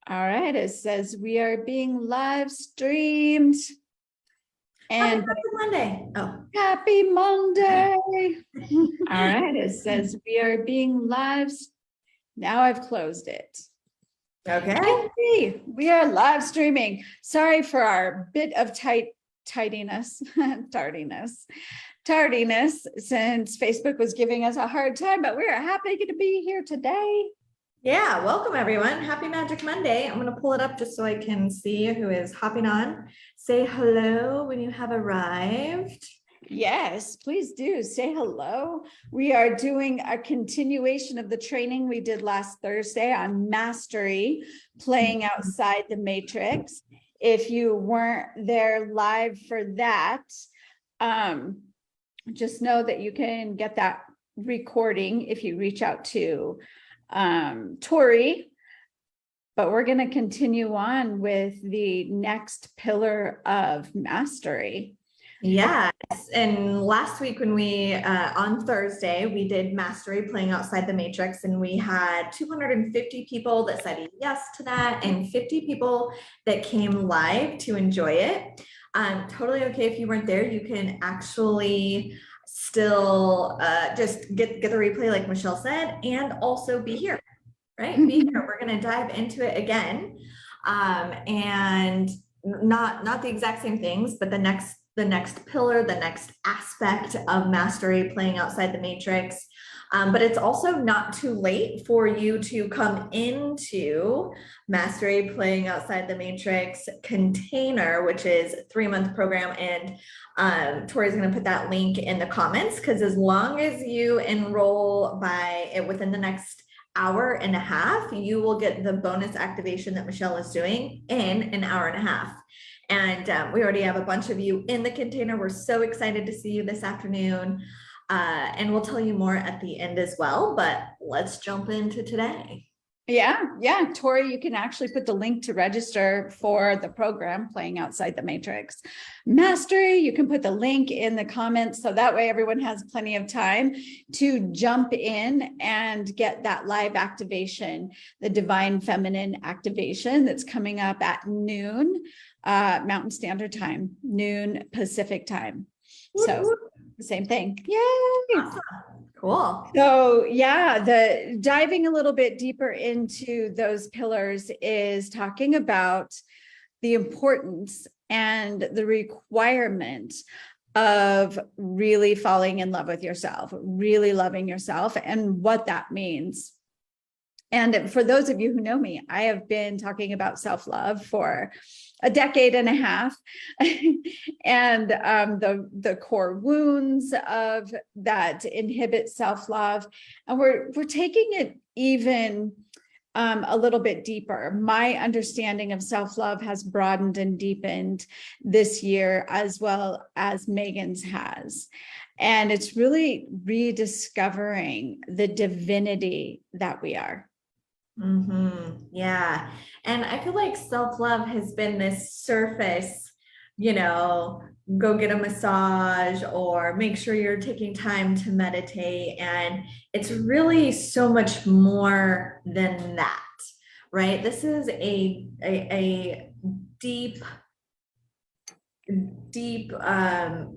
All right, it says we are being live streamed. And Happy Monday. Oh, happy Monday. All right, it says we are being live. Now I've closed it. okay. We are live streaming. Sorry for our bit of tardiness since Facebook was giving us a hard time, but we are happy to be here today. Yeah, welcome everyone. Happy Magic Monday. I'm going to pull it up just so I can see who is hopping on. Say hello when you have arrived. Yes, please do say hello. We are doing a continuation of the training we did last Thursday on mastery, playing outside the matrix. If you weren't there live for that, just know that you can get that recording if you reach out to Tori. But we're going to continue on with the next pillar of mastery. Yes, and last week when we, on Thursday, we did mastery playing outside the matrix, and we had 250 people that said yes to that and 50 people that came live to enjoy it. Totally okay if you weren't there, you can actually still just get the replay like Michelle said, and also be here, right? Be here. We're going to dive into it again, and not the exact same things, but the next pillar, the next aspect of mastery, playing outside the matrix. But it's also not too late for you to come into mastery, playing outside the matrix container, which is a 3-month program. And Tori's going to put that link in the comments, because as long as you enroll within the next hour and a half, you will get the bonus activation that Michelle is doing in an hour and a half. And we already have a bunch of you in the container. We're so excited to see you this afternoon. And we'll tell you more at the end as well, but let's jump into today. Yeah. Tori, you can actually put the link to register for the program, Playing Outside the Matrix Mastery. You can put the link in the comments, so that way everyone has plenty of time to jump in and get that live activation, the Divine Feminine activation that's coming up at noon Mountain Standard Time, noon Pacific Time. So same thing. Yay! Awesome. Cool. So yeah, the diving a little bit deeper into those pillars is talking about the importance and the requirement of really falling in love with yourself, really loving yourself, and what that means. And for those of you who know me, I have been talking about self-love for a decade and a half, and the core wounds of that inhibit self-love, and we're taking it even a little bit deeper. My understanding of self-love has broadened and deepened this year, as well as Megan's has, and it's really rediscovering the divinity that we are. Yeah. And I feel like self-love has been this surface, go get a massage or make sure you're taking time to meditate. And it's really so much more than that, right? This is a deep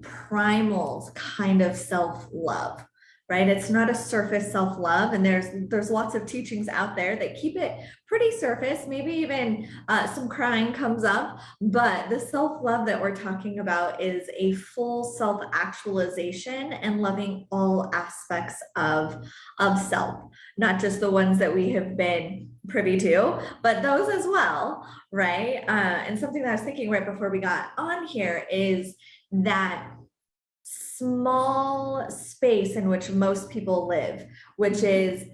primal kind of self-love. Right? It's not a surface self-love, and there's lots of teachings out there that keep it pretty surface. Maybe even some crying comes up, but the self-love that we're talking about is a full self-actualization and loving all aspects of self, not just the ones that we have been privy to, but those as well, right? And something that I was thinking right before we got on here is that small space in which most people live, which is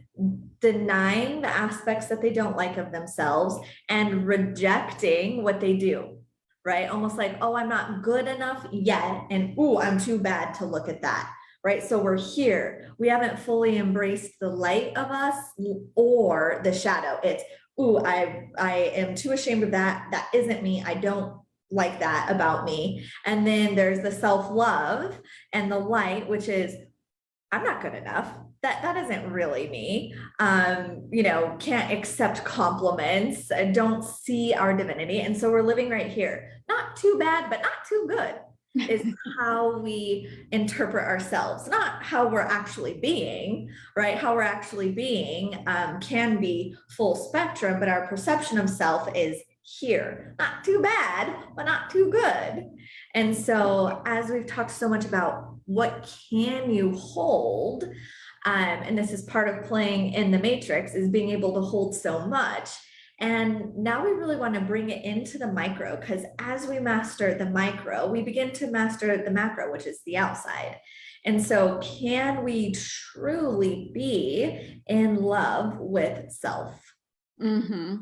denying the aspects that they don't like of themselves and rejecting what they do, right? Almost like, oh, I'm not good enough yet, and oh, I'm too bad to look at that, right? So we're here. We haven't fully embraced the light of us or the shadow. It's, oh, I am too ashamed of that. That isn't me. I don't like that about me. And then there's the self-love and the light, which is, I'm not good enough. that isn't really me. Can't accept compliments, don't see our divinity. And so we're living right here. Not too bad, but not too good is how we interpret ourselves, not how we're actually being, right? How we're actually being can be full spectrum, but our perception of self is here. Not too bad, but not too good. And so as we've talked so much about what can you hold, and this is part of playing in the matrix, is being able to hold so much. And now we really want to bring it into the micro, because as we master the micro, we begin to master the macro, which is the outside. And so can we truly be in love with self? Mm-hmm.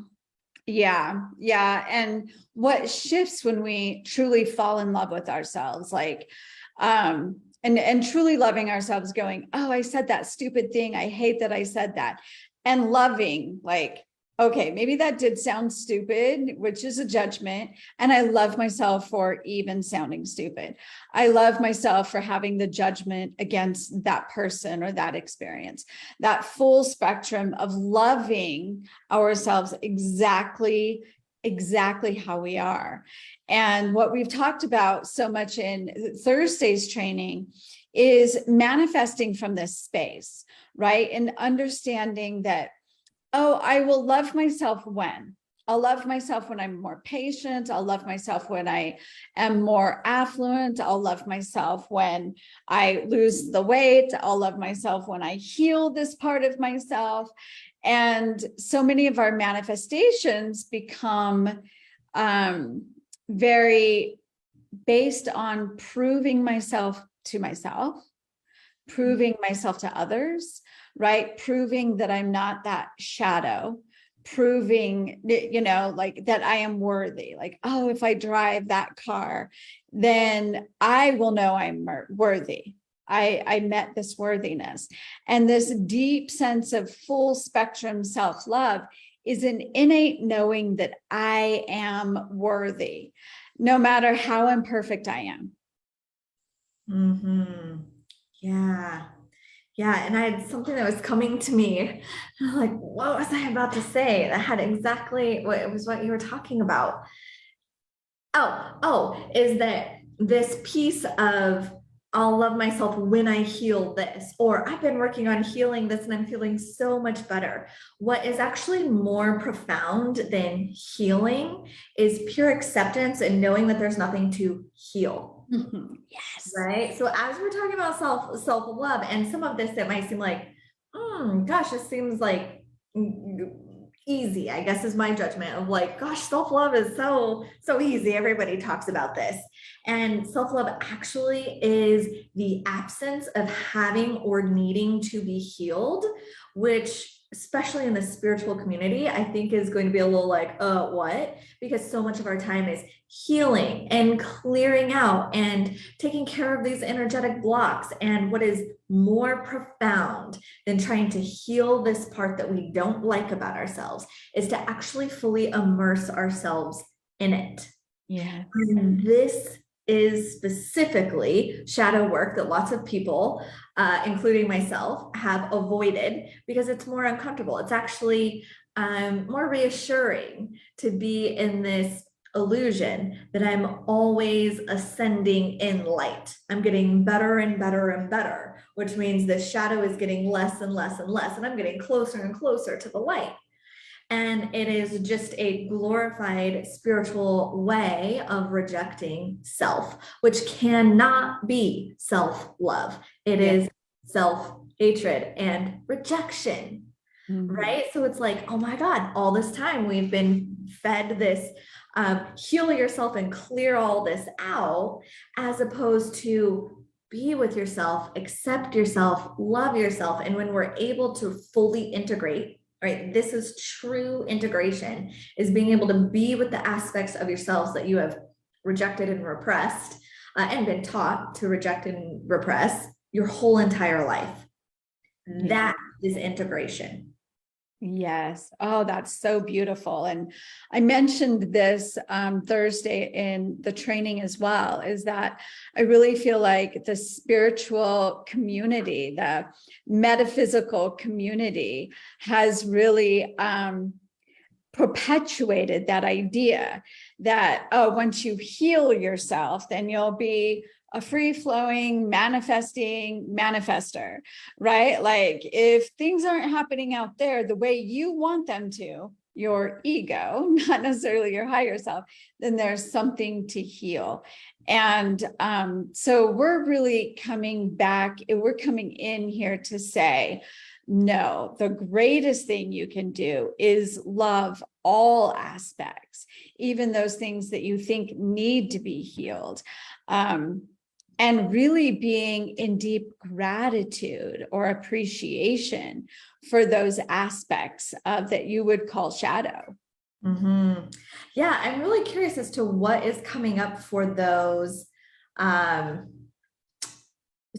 Yeah. Yeah. And what shifts when we truly fall in love with ourselves, like, and truly loving ourselves, going, oh, I said that stupid thing. I hate that I said that. And loving, like, okay, maybe that did sound stupid, which is a judgment. And I love myself for even sounding stupid. I love myself for having the judgment against that person or that experience. That full spectrum of loving ourselves exactly how we are. And what we've talked about so much in Thursday's training is manifesting from this space, right? And understanding that, oh, I will love myself when? I'll love myself when I'm more patient. I'll love myself when I am more affluent. I'll love myself when I lose the weight. I'll love myself when I heal this part of myself. And so many of our manifestations become very based on proving myself to myself, proving myself to others, right? Proving that I'm not that shadow, proving that, like that I am worthy. Like, oh, if I drive that car, then I will know I'm worthy. I met this worthiness. And this deep sense of full spectrum self-love is an innate knowing that I am worthy, no matter how imperfect I am. Mm-hmm. Yeah. Yeah. And I had something that was coming to me. I'm like, what was I about to say? That had exactly what it was what you were talking about. Is that this piece of I'll love myself when I heal this, or I've been working on healing this and I'm feeling so much better. What is actually more profound than healing is pure acceptance and knowing that there's nothing to heal. Mm-hmm. Yes. Right. So as we're talking about self-love, and some of this, it might seem like, gosh, this seems like easy, I guess is my judgment of like, gosh, self-love is so easy. Everybody talks about this. And self-love actually is the absence of having or needing to be healed, which especially in the spiritual community, I think is going to be a little like, what? Because so much of our time is healing and clearing out and taking care of these energetic blocks. And what is more profound than trying to heal this part that we don't like about ourselves is to actually fully immerse ourselves in it. Yeah. And this is specifically shadow work that lots of people, including myself, have avoided because it's more uncomfortable. It's actually more reassuring to be in this illusion that I'm always ascending in light. I'm getting better and better and better, which means the shadow is getting less and less and less, and I'm getting closer and closer to the light. And it is just a glorified spiritual way of rejecting self, which cannot be self-love. It is self-hatred and rejection, right? So it's like, oh my God, all this time we've been fed this heal yourself and clear all this out, as opposed to be with yourself, accept yourself, love yourself. And when we're able to fully integrate, right? This is true integration, is being able to be with the aspects of yourselves that you have rejected and repressed and been taught to reject and repress your whole entire life. That is integration. Yes. Oh, that's so beautiful. And I mentioned this Thursday in the training as well, is that I really feel like the spiritual community, the metaphysical community has really perpetuated that idea that, oh, once you heal yourself, then you'll be a free-flowing, manifesting manifester, right? Like if things aren't happening out there the way you want them to, your ego, not necessarily your higher self, then there's something to heal. And so we're really coming back, we're coming in here to say, no, the greatest thing you can do is love all aspects, even those things that you think need to be healed. And really being in deep gratitude or appreciation for those aspects of that you would call shadow. Yeah, I'm really curious as to what is coming up for those. It's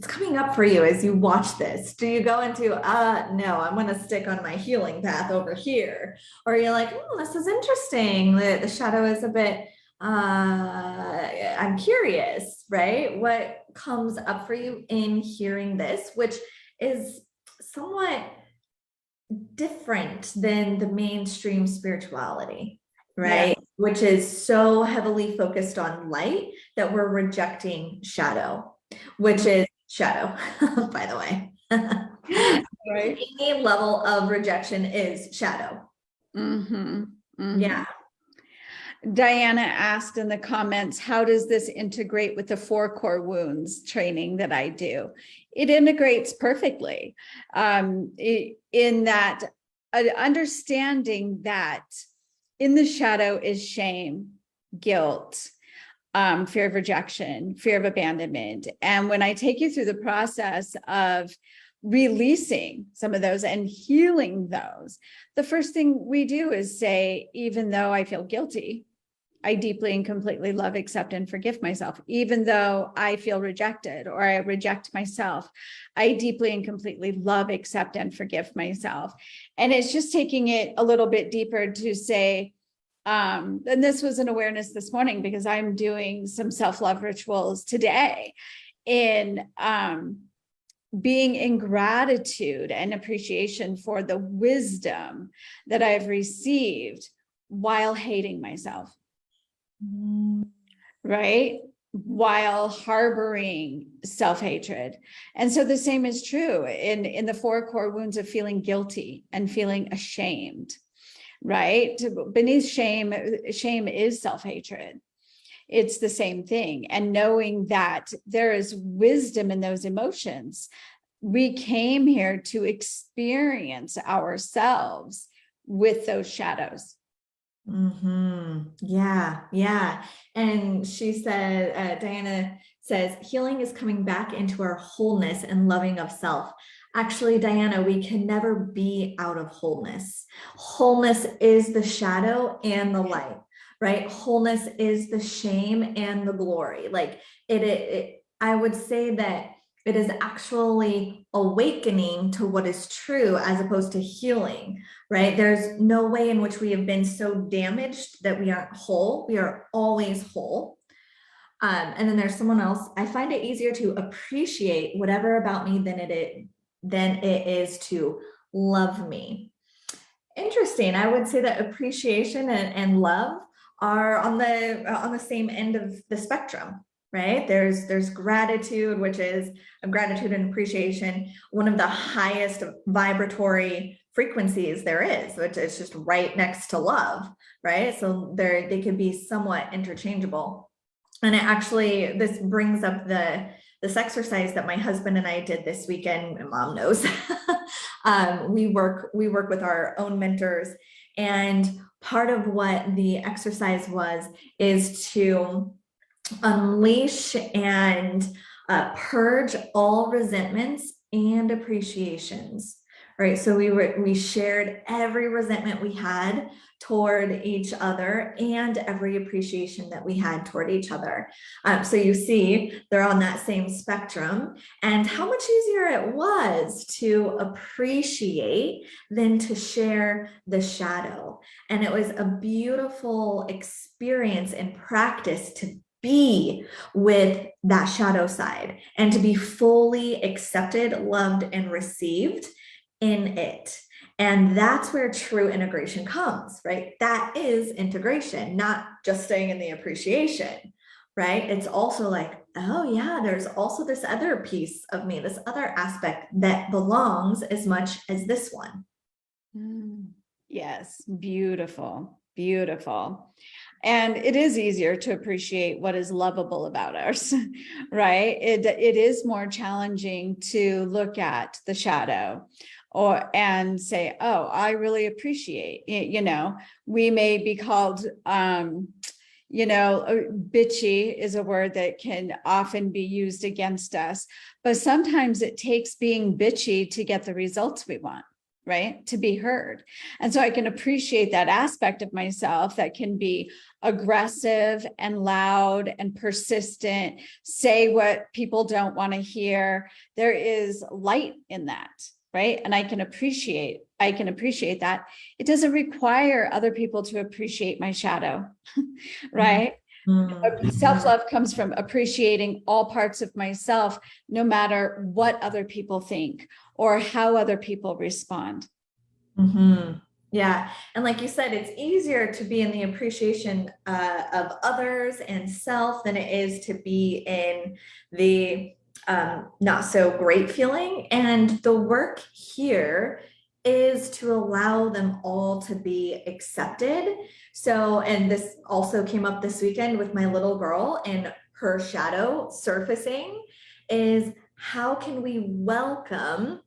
coming up for you as you watch this. Do you go into, no, I'm going to stick on my healing path over here? Or you're like, oh, this is interesting. The shadow is a bit, I'm curious, right? What comes up for you in hearing this, which is somewhat different than the mainstream spirituality, right? Yeah. Which is so heavily focused on light that we're rejecting shadow, which is shadow, by the way. Right. Any level of rejection is shadow. Mm-hmm. Mm-hmm. Yeah. Diana asked in the comments, how does this integrate with the 4 core wounds training that I do? It integrates perfectly in that understanding that in the shadow is shame, guilt, fear of rejection, fear of abandonment. And when I take you through the process of releasing some of those and healing those, the first thing we do is say, even though I feel guilty, I deeply and completely love, accept, and forgive myself. Even though I feel rejected or I reject myself, I deeply and completely love, accept, and forgive myself. And it's just taking it a little bit deeper to say, and this was an awareness this morning because I'm doing some self-love rituals today in being in gratitude and appreciation for the wisdom that I've received while hating myself. Right? While harboring self-hatred. And so the same is true in the 4 core wounds of feeling guilty and feeling ashamed, right? Beneath shame is self-hatred. It's the same thing. And knowing that there is wisdom in those emotions, we came here to experience ourselves with those shadows. Yeah, yeah. And she said, Diana says, healing is coming back into our wholeness and loving of self. Actually, Diana, we can never be out of wholeness. Wholeness is the shadow and the light, right? Wholeness is the shame and the glory. Like I would say that it is actually awakening to what is true as opposed to healing, right? There's no way in which we have been so damaged that we aren't whole. We are always whole. And then there's someone else. I find it easier to appreciate whatever about me than it is to love me. Interesting. I would say that appreciation and love are on the same end of the spectrum, right? There's gratitude, which is gratitude and appreciation, one of the highest vibratory frequencies there is, which is just right next to love, right? So they could be somewhat interchangeable. And this brings up this exercise that my husband and I did this weekend. My mom knows. We work with our own mentors, and part of what the exercise is to unleash and purge all resentments and appreciations, right? So we shared every resentment we had toward each other and every appreciation that we had toward each other. So you see, they're on that same spectrum, and how much easier it was to appreciate than to share the shadow. And it was a beautiful experience and practice to be with that shadow side and to be fully accepted, loved, and received in it. And that's where true integration comes, right? That is integration, not just staying in the appreciation, right? It's also like, oh yeah, there's also this other piece of me, this other aspect that belongs as much as this one. Yes, beautiful, beautiful. And it is easier to appreciate what is lovable about us, right? It is more challenging to look at the shadow and say, oh, I really appreciate it. We may be called, bitchy is a word that can often be used against us, but sometimes it takes being bitchy to get the results we want, right? To be heard. And so I can appreciate that aspect of myself that can be aggressive and loud and persistent, say what people don't want to hear. There is light in that, right? And I can appreciate that. It doesn't require other people to appreciate my shadow, right? Mm-hmm. Self-love comes from appreciating all parts of myself, no matter what other people think or how other people respond. Mm-hmm. Yeah. And like you said, it's easier to be in the appreciation of others and self than it is to be in the not so great feeling. And the work here is to allow them all to be accepted. So, and this also came up this weekend with my little girl, and her shadow surfacing is, how can we welcome?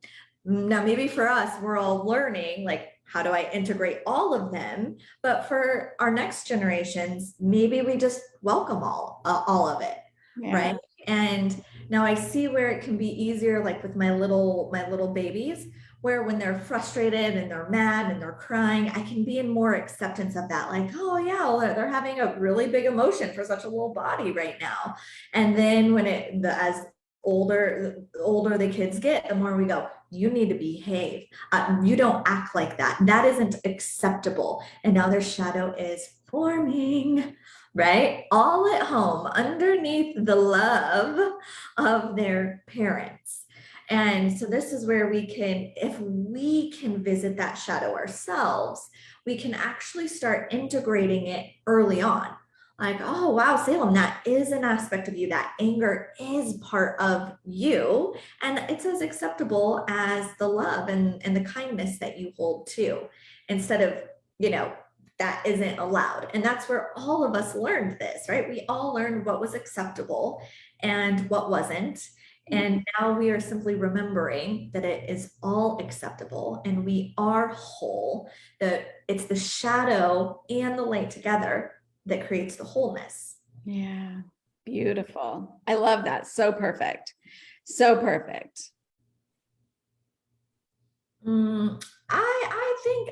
Now, maybe for us, we're all learning, like, how do I integrate all of them? But for our next generations, maybe we just welcome all of it, Yeah. right? And now I see where it can be easier, like with my little babies, where when they're frustrated and they're mad and they're crying, I can be in more acceptance of that. Like, oh yeah, well, they're having a really big emotion for such a little body right now. And then when as older the kids get, the more we go, you need to behave. You don't act like that. That isn't acceptable. And now their shadow is forming, right? All at home, underneath the love of their parents. And so this is where if we can visit that shadow ourselves, we can actually start integrating it early on. Like, oh, wow, Salem, that is an aspect of you. That anger is part of you. And it's as acceptable as the love and the kindness that you hold too, instead of, that isn't allowed. And that's where all of us learned this, right? We all learned what was acceptable and what wasn't. And now we are simply remembering that it is all acceptable and we are whole, that it's the shadow and the light together that creates the wholeness. Yeah. Beautiful. I love that. So perfect. So perfect. I think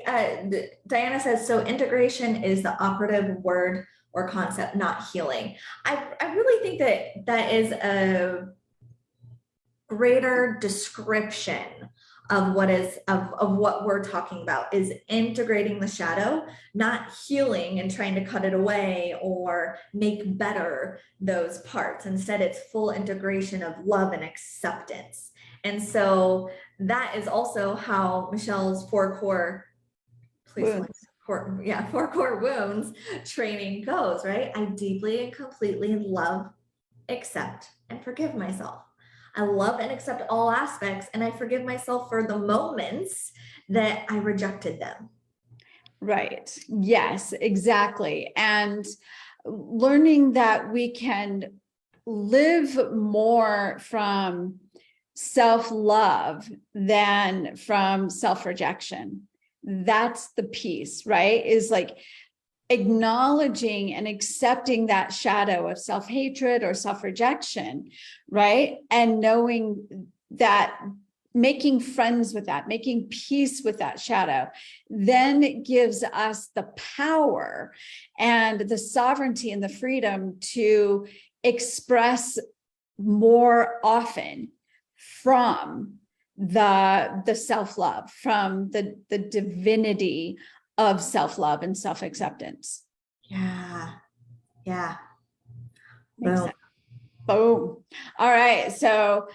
Diana says, so integration is the operative word or concept, not healing. I really think that is a greater description of what we're talking about, is integrating the shadow, not healing and trying to cut it away or make better those parts. Instead, it's full integration of love and acceptance. And so that is also how Michelle's four core wounds training goes, right? I deeply and completely love, accept, and forgive myself. I love and accept all aspects, and I forgive myself for the moments that I rejected them. Right. Yes, exactly. And learning that we can live more from self-love than from self-rejection. That's the piece, right? Is like acknowledging and accepting that shadow of self-hatred or self-rejection, right? And knowing that making friends with that, making peace with that shadow, then it gives us the power and the sovereignty and the freedom to express more often from the self-love, from the divinity of self-love and self-acceptance. Yeah. Yeah. Makes Boom. sense. Boom. All right. So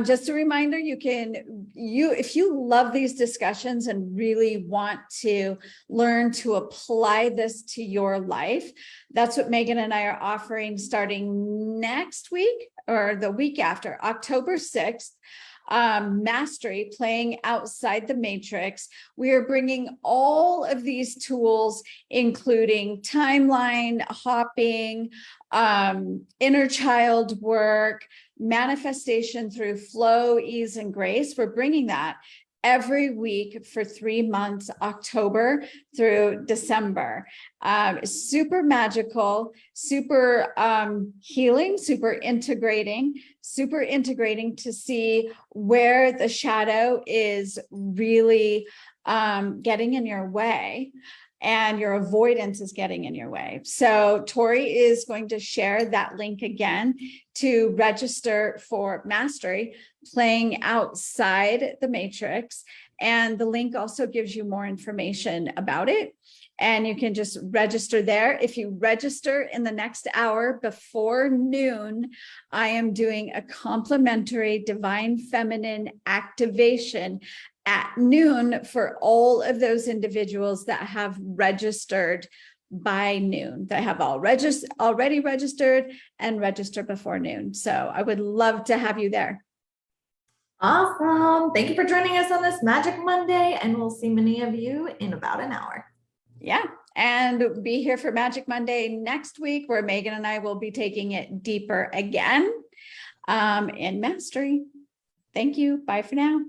just a reminder, if you love these discussions and really want to learn to apply this to your life, that's what Megan and I are offering starting next week or the week after, October 6th. Mastery, playing outside the matrix. We are bringing all of these tools, including timeline hopping, inner child work, manifestation through flow, ease, and grace. We're bringing that every week for 3 months, October through December. Super magical, super healing, super integrating to see where the shadow is really getting in your way and your avoidance is getting in your way. So Tori is going to share that link again to register for Mastery, playing outside the matrix. And the link also gives you more information about it. And you can just register there. If you register in the next hour before noon, I am doing a complimentary divine feminine activation at noon for all of those individuals that have registered by noon, that have already registered and registered before noon. So I would love to have you there. Awesome. Thank you for joining us on this Magic Monday, and we'll see many of you in about an hour. Yeah. And be here for Magic Monday next week, where Megan and I will be taking it deeper again in Mastery. Thank you. Bye for now.